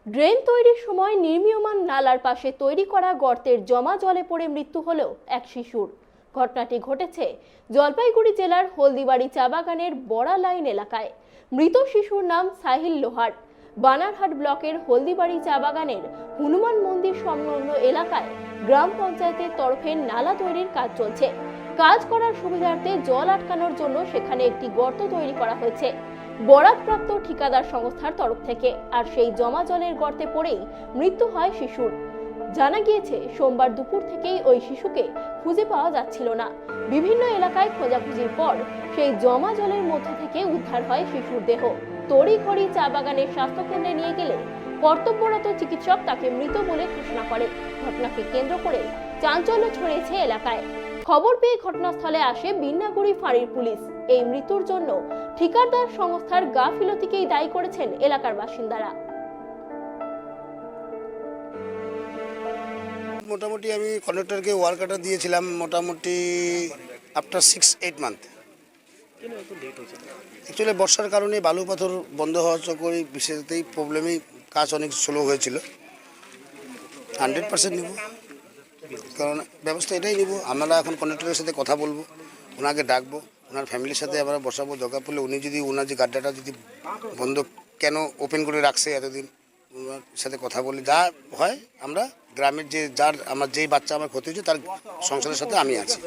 Drain তৈরির সময় নির্মীয়মান নালার পাশে তৈরি করা গর্তের জমা জলে পড়ে মৃত্যু হলো এক শিশুর। ঘটনাটি ঘটেছে জলপাইগুড়ি জেলার হলদিবাড়ি চা বাগানের বড়া লাইন এলাকায়। মৃত শিশুর নাম সাহিল লোহার। বানারহাট ব্লকের হলদিবাড়ি চা বাগানের হনুমান মন্দির সংলগ্ন এলাকায় গ্রাম পঞ্চায়েতের তরফে নালা তৈরির কাজ চলছে। কাজ করার সুবিধার্থে জল আটকানোর জন্য সেখানে একটি গর্ত তৈরি করা হয়েছে বরাদপ্রাপ্ত ঠিকাদার সংস্থার তরফ থেকে। আর সেই জমা জলের গর্তে পড়েই মৃত্যু হয় শিশুর। জানা গিয়েছে সোমবার দুপুর থেকেই ওই শিশুকে খুঁজে পাওয়া যাচ্ছিল না। বিভিন্ন এলাকায় খোঁজাখুঁজির পর সেই জমা জলের মধ্য থেকে উদ্ধার হয় শিশুর দেহ। তড়িঘড়ি চা বাগানের স্বাস্থ্যকেন্দ্রে নিয়ে গেলে কর্তব্যরত চিকিৎসক তাকে মৃত বলে ঘোষণা করে। ঘটনাকে কেন্দ্র করে চাঞ্চল্য ছড়িয়েছে এলাকায়। খবর পেয়ে ঘটনাস্থলে আসে বিন্নাগুড়ি ফাঁড়ির পুলিশ। এই মৃত্যুর জন্য ঠিকাদার সংস্থার গাফিলতিকেই দায়ী করেছেন এলাকার বাসিন্দারা। মোটামুটি আমি কন্ডাক্টরকে ওয়ার্ক অর্ডার দিয়েছিলাম মোটামুটি আফটার 6-8 মান্থ। অ্যাকচুয়ালি বর্ষার কারণে বালু পাথর বন্ধ হওয়ার চক্করে বিশেষতেই প্রবলেমেই কাজ অনেক স্লো হয়েছিল। 100% নিব, কারণ ব্যবস্থা এটাই নিব। আমরা এখন কন্ডাক্টরের সাথে কথা বলবো, ওনাকে ডাকবো, ওনার ফ্যামিলির সাথে আমরা বসাবো। দরকার পড়লে উনি যদি ওনার যে গাড্ডাটা যদি বন্ধ কেন ওপেন করে রাখছে এতদিন, ওনার সাথে কথা বলি যা হয়। আমরা গ্রামের যে আমার যেই বাচ্চা আমার ক্ষতি হয়েছে তার সংসারের সাথে আমি আছি।